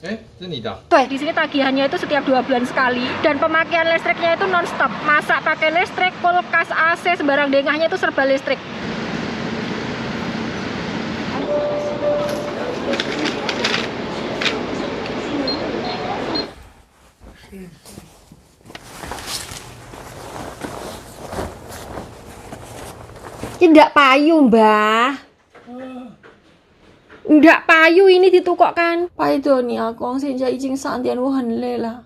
这你的啊？ Tuh, di sini tagihannya itu setiap 2 bulan sekali dan pemakaian listriknya itu non-stop. Masak pakai listrik, kulkas, AC, sembarang dengahnya itu serba listrik. Tidak payu, Mbah. Ndak payu ini ditukok kan. Paido nih aku sing ja ijing santian wuhan lela.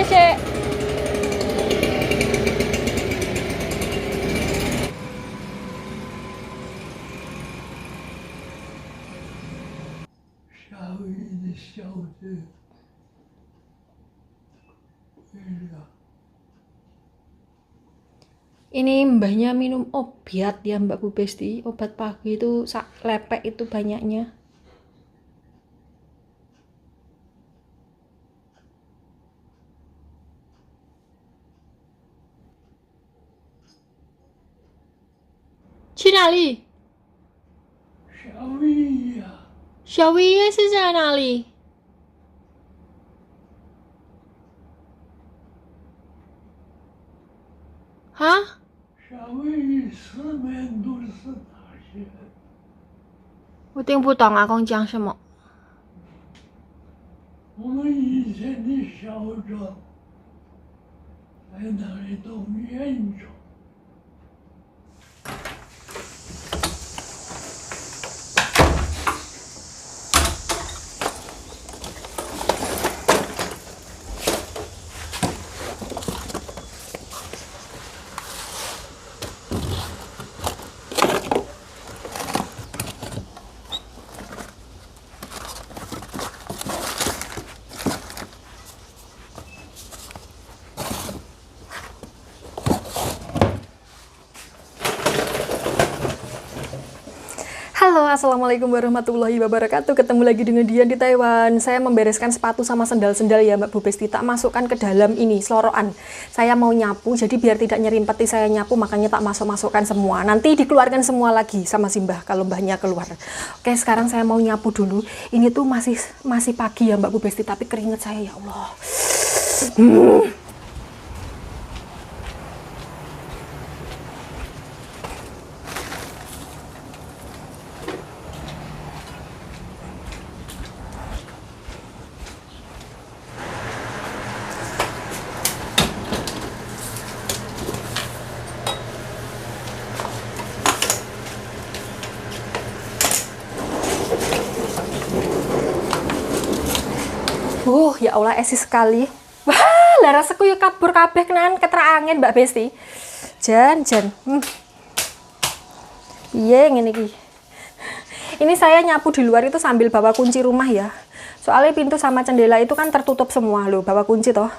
Cek. Ini mbahnya minum obat ya Mbak Bu Besti. Obat pagi itu sak lepek itu banyaknya. Cina里？ 小薇叶是在哪里？啊？夏威夷四面都是大雪。我听不懂阿公讲什么。我们以前的小镇在那里都严重。Halo, assalamualaikum warahmatullahi wabarakatuh. Ketemu lagi dengan Dian di Taiwan. Saya membereskan sepatu sama sendal-sendal ya Mbak Bu Besti. Tak masukkan ke dalam ini seloroan. Saya mau nyapu, jadi biar tidak nyerimpeti saya nyapu, makanya tak masukkan semua. Nanti dikeluarkan semua lagi sama si Mbah kalau Mbahnya keluar. Oke, sekarang saya mau nyapu dulu. Ini tuh masih pagi ya Mbak Bu Besti, tapi keringet saya ya Allah. Ya Allah, esis sekali. Wah, lah rasaku ya kabur kabeh kenan ketra angin Mbak Besti. Jan. Iya, ngene iki. Ini saya nyapu di luar itu sambil bawa kunci rumah ya. Soalnya pintu sama jendela itu kan tertutup semua loh, bawa kunci toh.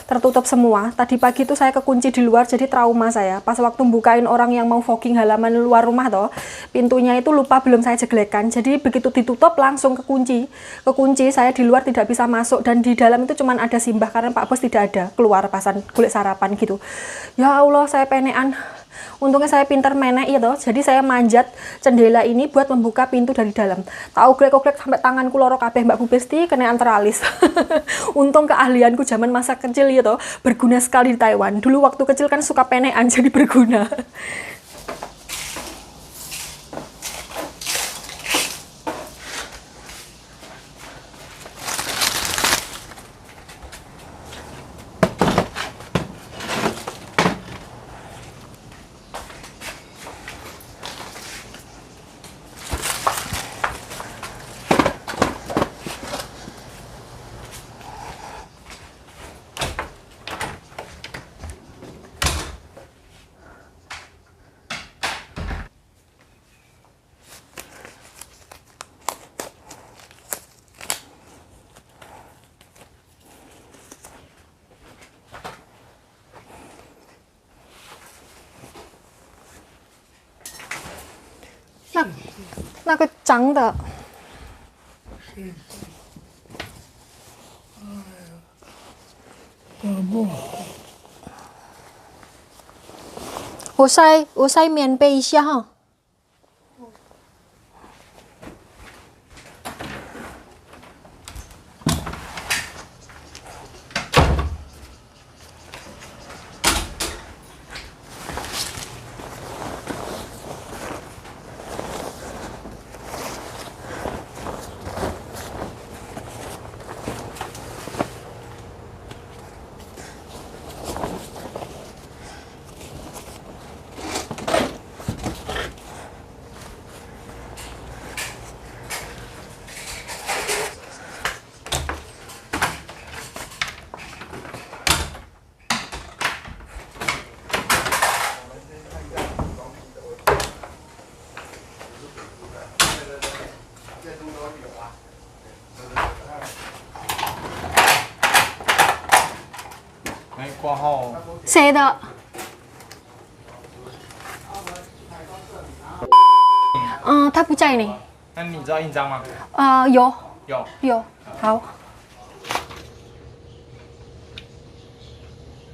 Tertutup semua. Tadi pagi itu saya kekunci di luar, jadi trauma saya. Pas waktu bukain orang yang mau fogging halaman luar rumah toh, pintunya itu lupa belum saya jeglekan. Jadi begitu ditutup langsung kekunci. Kekunci, saya di luar tidak bisa masuk dan di dalam itu cuman ada Simbah karena Pak Bos tidak ada. Keluar pasan kulit sarapan gitu. Ya Allah, saya penean. Untungnya saya pinter menek ya toh. Jadi saya manjat jendela ini buat membuka pintu dari dalam. Tak oglek-oglek sampai tanganku loro kabeh Mbak Bu Besti kena anteralis. Untung keahlianku zaman masa kecil ya toh berguna sekali di Taiwan. Dulu waktu kecil kan suka penekan jadi berguna. 那个长的不好。我晒棉被一下哈。来挂号。谁的？他不在呢。那你知道印章吗？有。有。有。好。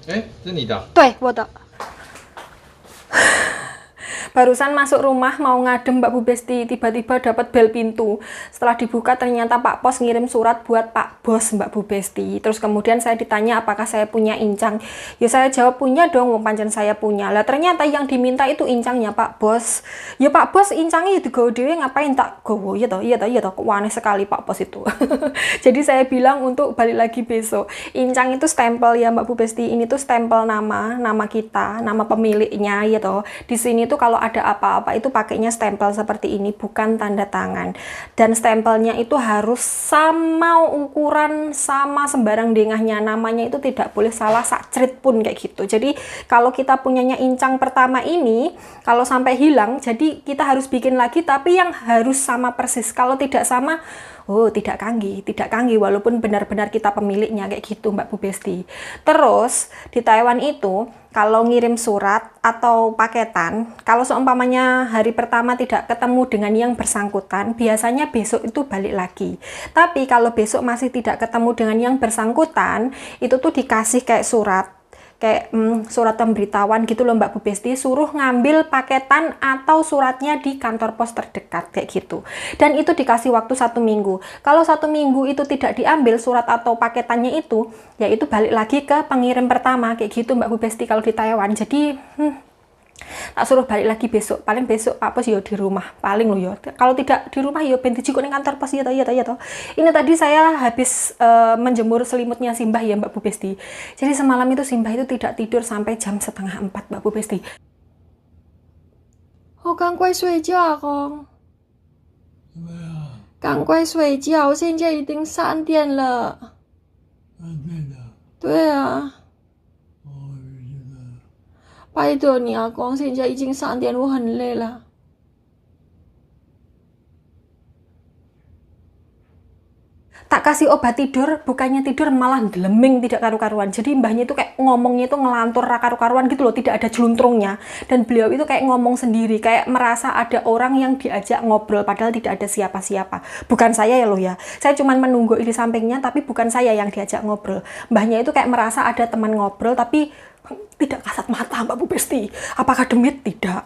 哎，这你的？对，我的。Barusan masuk rumah mau ngadem Mbak Bu Besti, tiba-tiba dapat bel pintu. Setelah dibuka ternyata Pak Pos ngirim surat buat Pak Bos Mbak Bu Besti. Terus kemudian saya ditanya apakah saya punya incang. Ya saya jawab punya dong, wong pancen saya punya. Lah ternyata yang diminta itu incangnya Pak Bos. Ya Pak Bos incangnya ya digawe dhewe ngapain tak gowo ya toh. Iya toh, kok aneh sekali Pak Pos itu. Jadi saya bilang untuk balik lagi besok. Incang itu stempel ya Mbak Bu Besti. Ini tuh stempel nama kita, nama pemiliknya ya toh. Di sini tuh kalau ada apa-apa itu pakainya stempel seperti ini, bukan tanda tangan. Dan stempelnya itu harus sama ukuran, sama sembarang dengahnya. Namanya itu tidak boleh salah sakcrit pun kayak gitu. Jadi kalau kita punyanya incang pertama ini, kalau sampai hilang, jadi kita harus bikin lagi, tapi yang harus sama persis. Kalau tidak sama, oh tidak kanggi walaupun benar-benar kita pemiliknya kayak gitu Mbak Bu Besti. Terus di Taiwan itu kalau ngirim surat atau paketan, kalau seumpamanya hari pertama tidak ketemu dengan yang bersangkutan, biasanya besok itu balik lagi. Tapi kalau besok masih tidak ketemu dengan yang bersangkutan, itu tuh dikasih kayak surat, kayak surat pemberitahuan gitu loh Mbak Bu Besti, suruh ngambil paketan atau suratnya di kantor pos terdekat kayak gitu. Dan itu dikasih waktu 1 minggu. Kalau 1 minggu itu tidak diambil surat atau paketannya itu, ya itu balik lagi ke pengirim pertama kayak gitu Mbak Bu Besti kalau di Taiwan. Jadi tak suruh balik lagi besok, paling besok Pak Pos ya di rumah paling lo ya. Kalau tidak di rumah ya ben dijikuk ning kantor pos ya toh. Ini tadi saya habis menjemur selimutnya Simbah ya Mbak Bu Besti. Jadi semalam itu Simbah itu tidak tidur sampai jam 3:30 Mbak Bu Besti. Oh, 赶快睡觉公。怎么样？赶快睡觉，现在已经3点了。对的。对啊。这个。拜托你啊，公，现在已经3点，我很累了。Tak kasih obat tidur, bukannya tidur malah deleming tidak karu-karuan. Jadi mbahnya itu kayak ngomongnya itu ngelantur karu-karuan gitu loh, tidak ada jeluntrungnya. Dan beliau itu kayak ngomong sendiri, kayak merasa ada orang yang diajak ngobrol, padahal tidak ada siapa-siapa. Bukan saya ya loh ya, saya cuma menunggu di sampingnya, tapi bukan saya yang diajak ngobrol. Mbahnya itu kayak merasa ada teman ngobrol, tapi tidak kasat mata Mbak Bu Besti. Apakah demit? Tidak.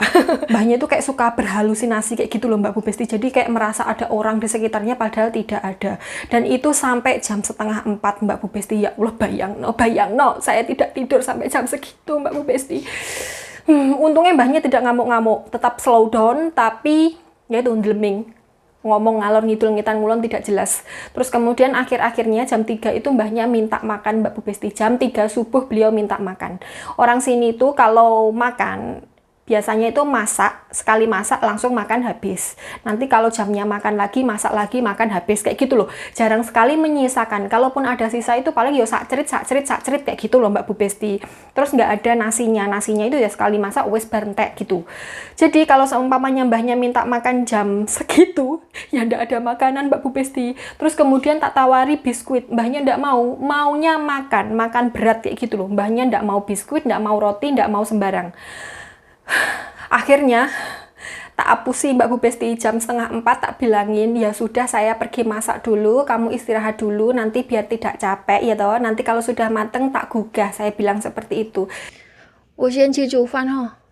Mbahnya itu kayak suka berhalusinasi kayak gitu loh Mbak Bu Besti. Jadi kayak merasa ada orang di sekitarnya padahal tidak ada. Dan itu sampai jam 3:30 Mbak Bu Besti. Ya Allah, bayang no, saya tidak tidur sampai jam segitu Mbak Bu Besti. Untungnya mbahnya tidak ngamuk-ngamuk, tetap slow down, tapi ya itu deleming. Ngomong ngalor ngidul ngitan ngulon tidak jelas. Terus kemudian akhir-akhirnya jam 3 itu mbahnya minta makan Mbak Bu Besti. Jam 3 subuh beliau minta makan. Orang sini tuh kalau makan biasanya itu masak, sekali masak langsung makan habis. Nanti kalau jamnya makan lagi, masak lagi, makan habis kayak gitu loh. Jarang sekali menyisakan. Kalaupun ada sisa itu paling ya sakcerit kayak gitu loh Mbak Bu Besti. Terus nggak ada nasinya itu ya sekali masak wes barentek gitu. Jadi kalau seumpamanya mbahnya minta makan jam segitu, ya nggak ada makanan Mbak Bu Besti. Terus kemudian tak tawari biskuit, mbahnya nggak mau, maunya makan berat kayak gitu loh. Mbahnya nggak mau biskuit, nggak mau roti, nggak mau sembarang. Akhirnya Tak apusi Mbak Bu Besti, jam 3:30 tak bilangin, ya sudah saya pergi masak dulu, kamu istirahat dulu, nanti biar tidak capek ya toh, nanti kalau sudah mateng tak gugah, saya bilang seperti itu. 我先去煮饭哈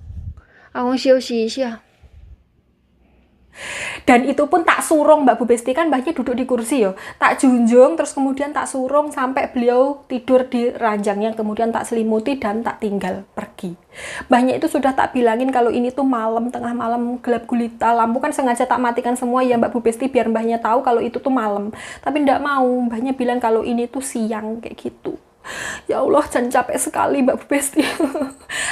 ，aku 休息一下。 Dan itu pun tak surung Mbak Bu Besti, kan mbahnya duduk di kursi yo, tak junjung terus kemudian tak surung sampai beliau tidur di ranjangnya, kemudian tak selimuti dan tak tinggal pergi. Mbahnya itu sudah tak bilangin kalau ini tuh malam, tengah malam gelap gulita, lampu kan sengaja tak matikan semua ya Mbak Bu Besti biar mbahnya tahu kalau itu tuh malam, tapi ndak mau, mbahnya bilang kalau ini tuh siang kayak gitu. Ya Allah, jangan capek sekali Mbak Bu Besti.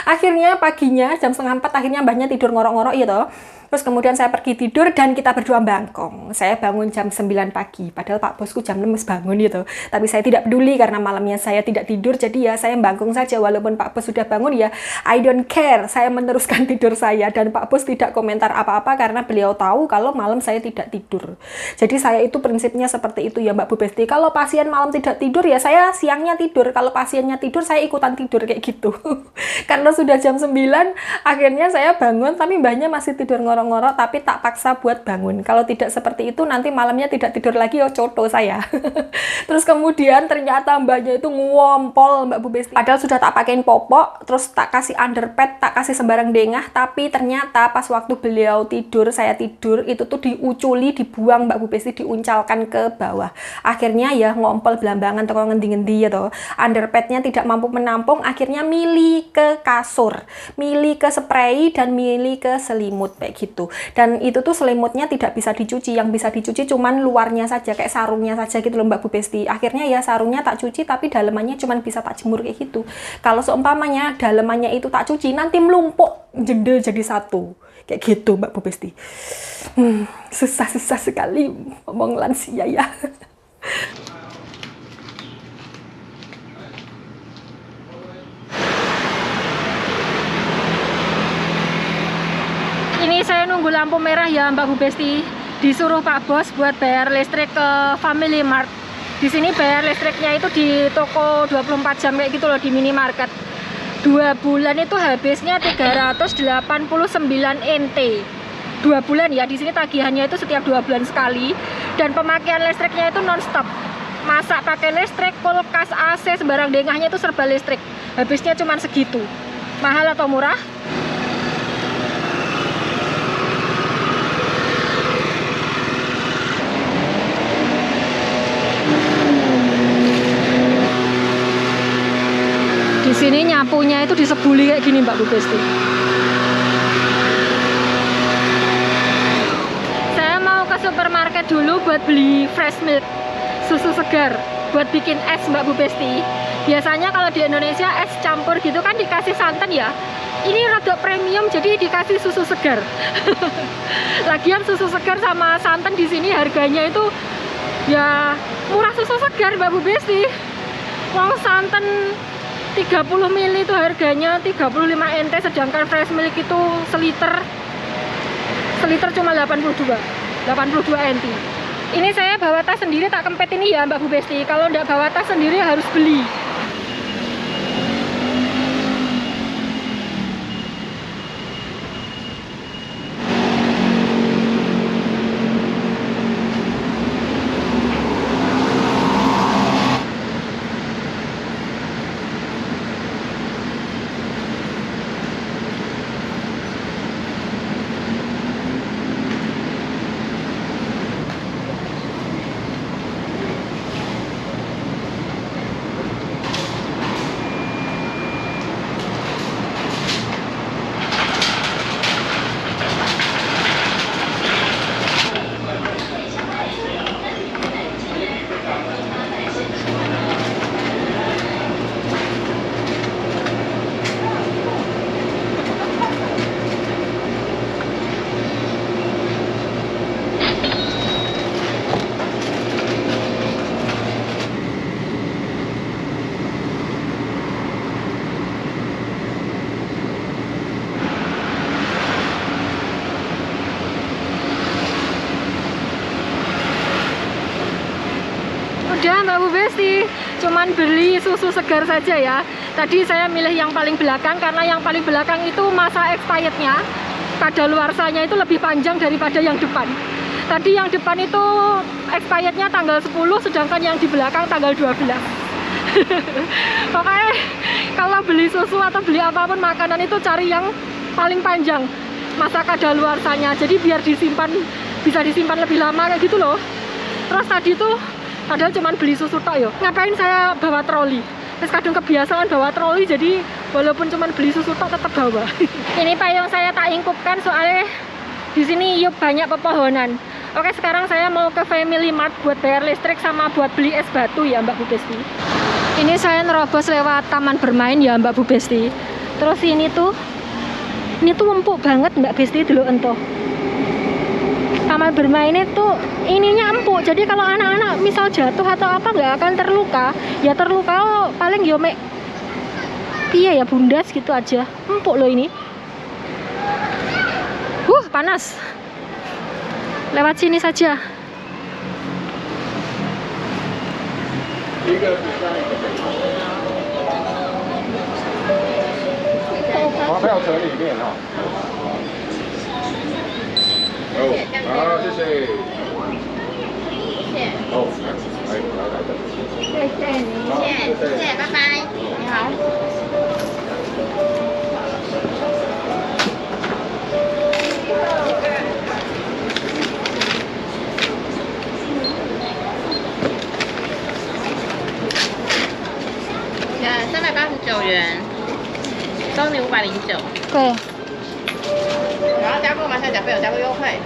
Akhirnya paginya jam 3:30 akhirnya mbahnya tidur ngorok-ngorok ya toh. Terus kemudian saya pergi tidur dan kita berdua bangkong. Saya bangun jam 9 pagi, padahal Pak Bosku jam 6 bangun gitu. Tapi saya tidak peduli karena malamnya saya tidak tidur, jadi ya saya bangkong saja walaupun Pak Bos sudah bangun ya. I don't care, saya meneruskan tidur saya dan Pak Bos tidak komentar apa-apa karena beliau tahu kalau malam saya tidak tidur. Jadi saya itu prinsipnya seperti itu ya Mbak Bu Besti. Kalau pasien malam tidak tidur ya saya siangnya tidur. Kalau pasiennya tidur saya ikutan tidur kayak gitu. Karena sudah jam 9 akhirnya saya bangun tapi mbahnya masih tidur ngorok-ngorok, tapi tak paksa buat bangun. Kalau tidak seperti itu nanti malamnya tidak tidur lagi, oh coto saya. Terus kemudian ternyata mbahnya itu ngompol Mbak Bu Besti. Padahal sudah tak pakein popok, terus tak kasih underpad, tak kasih sembarang dengah, tapi ternyata pas waktu beliau tidur, saya tidur, itu tuh diuculi, dibuang Mbak Bu Besti, diuncalkan ke bawah. Akhirnya ya ngompol belambangan atau ngendi-ngendi ya toh. Underpadnya tidak mampu menampung, akhirnya milih ke kasur, milih ke spray dan milih ke selimut kayak gitu. Dan itu tuh selimutnya tidak bisa dicuci, yang bisa dicuci cuman luarnya saja, kayak sarungnya saja gitu loh Mbak Bu Besti. Akhirnya ya sarungnya tak cuci tapi dalemannya cuman bisa tak jemur kayak gitu. Kalau seumpamanya dalemannya itu tak cuci nanti melumpuk jendel jadi satu kayak gitu Mbak Bu Besti. Susah sekali ngomong lansia ya. Ini saya nunggu lampu merah ya Mbak Bu Besti. Disuruh Pak Bos buat bayar listrik ke Family Mart. Di sini bayar listriknya itu di toko 24 jam kayak gitu loh, di minimarket. 2 bulan itu habisnya 389 NT. 2 bulan ya, di sini tagihannya itu setiap 2 bulan sekali. Dan pemakaian listriknya itu non-stop. Masak pakai listrik, kulkas, AC, sembarang dengahnya itu serba listrik. Habisnya cuma segitu. Mahal atau murah? Di sini nyapunya itu disebuli kayak gini Mbak Bu Besti. Saya mau ke supermarket dulu buat beli fresh milk, susu segar, buat bikin es Mbak Bu Besti. Biasanya kalau di Indonesia es campur gitu kan dikasih santan ya. Ini rada premium jadi dikasih susu segar. Lagian susu segar sama santan di sini harganya itu ya murah susu segar Mbak Bu Besti. Wong santan 30 ml itu harganya 35 NT, sedangkan fresh milk itu seliter cuma 82 NT. Ini saya bawa tas sendiri, tak kempet ini ya Mbak Bu Besti. Kalau nggak bawa tas sendiri harus beli. Udah Mbak Bu Besti, cuman beli susu segar saja ya. Tadi saya milih yang paling belakang karena yang paling belakang itu masa expirednya kadaluarsanya itu lebih panjang daripada yang depan. Tadi yang depan itu expirednya tanggal 10, sedangkan yang di belakang tanggal 12. Pokoknya kalau beli susu atau beli apapun makanan itu cari yang paling panjang masa kadaluarsanya, jadi biar bisa disimpan lebih lama kayak gitu loh. Terus tadi tuh padahal cuman beli susu tok yo, ngapain saya bawa troli, terus kadang kebiasaan bawa troli, jadi walaupun cuman beli susu tok tetap bawa. Ini payung saya tak ingkupkan soalnya di sini yuk banyak pepohonan. Oke, sekarang saya mau ke Family Mart buat bayar listrik sama buat beli es batu ya Mbak Bu Besti. Ini saya nerobos lewat taman bermain ya Mbak Bu Besti. Terus ini tuh empuk banget Mbak Besti dulu entoh. Taman bermain itu ininya empuk, jadi kalau anak-anak misal jatuh atau apa nggak akan terluka. Ya terluka paling yo mek iya ya bundas gitu aja. Empuk loh ini. Panas. Lewat sini saja. 发票车里面哦。哦，好，谢谢。谢谢。哦，来，谢谢你，谢谢，拜拜。你好。389元，收你509。对。然后加购吗？现在缴费有加购优惠，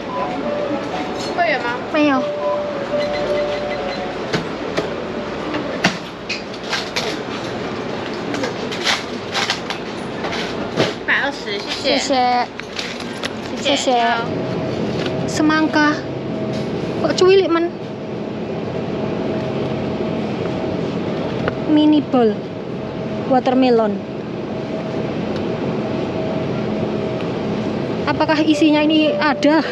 会员吗？没有。120，谢谢。谢谢。谢谢。Semangka. Kok cuilik man? Mini ball watermelon. Apakah isinya ini ada?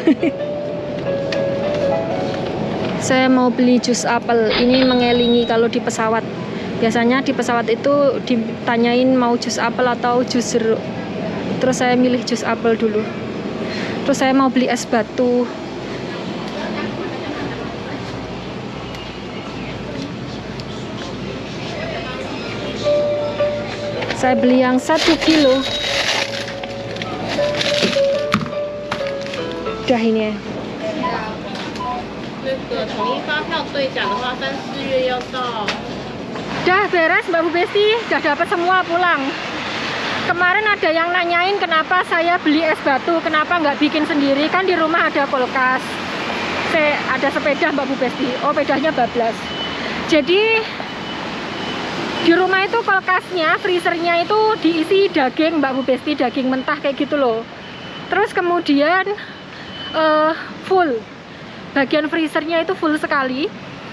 Saya mau beli jus apel. Ini mengelingi kalau di pesawat. Biasanya di pesawat itu ditanyain mau jus apel atau jus jeruk. Terus saya milih jus apel dulu. Terus saya mau beli es batu. Saya beli yang 1 kilo. Udah ini ya. 那个统一发票兑奖的话，3、4月要到。 Udah beres Mbak Bu Besti, udah dapat semua pulang. Kemarin ada yang nanyain kenapa saya beli es batu, kenapa nggak bikin sendiri, kan di rumah ada kulkas. Ada sepeda Mbak Bu Besti, oh pedanya bablas. Jadi di rumah itu kulkasnya, freezernya itu diisi daging Mbak Bu Besti, daging mentah kayak gitu loh. Terus kemudian full, bagian freezernya itu full sekali.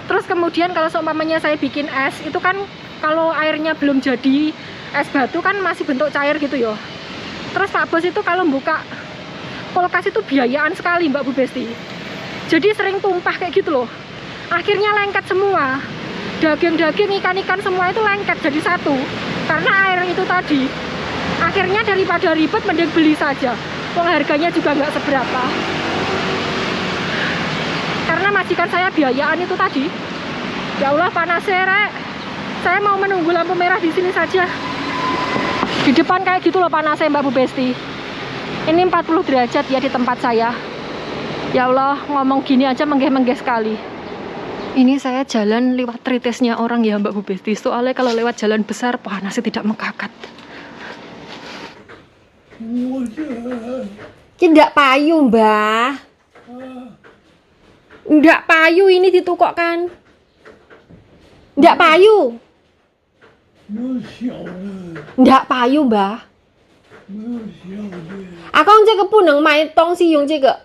Terus kemudian kalau seumpamanya saya bikin es, itu kan kalau airnya belum jadi es batu kan masih bentuk cair gitu ya. Terus Pak Bos itu kalau buka kulkas itu biayaan sekali Mbak Bu Besti. Jadi sering tumpah kayak gitu loh. Akhirnya lengket semua. Daging-daging, ikan-ikan semua itu lengket jadi satu. Karena air itu tadi. Akhirnya daripada ribet mending beli saja. Wong harganya juga nggak seberapa. Karena majikan saya biayaan itu tadi. Ya Allah panasnya rek. Saya mau menunggu lampu merah di sini saja. Di depan kayak gitu loh panasnya Mbak Bu Besti. Ini 40 derajat ya di tempat saya. Ya Allah, ngomong gini aja menggeh-menggeh sekali. Ini saya jalan lewat tritisnya orang ya Mbak Bu Besti. Soalnya kalau lewat jalan besar panasnya tidak mengkakat. Tidak payu Mbah. Tidak payu ini ditukokkan. Tidak payu. 没有小的， Tidak payu Mbah. 没有小的，阿公，这个不能买东西用这个，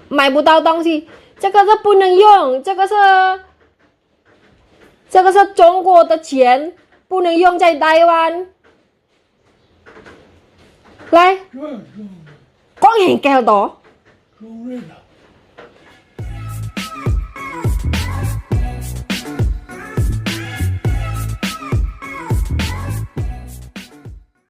买不到东西，这个是不能用，这个是中国的钱，不能用在台湾。来，这种讲很够多，中日的。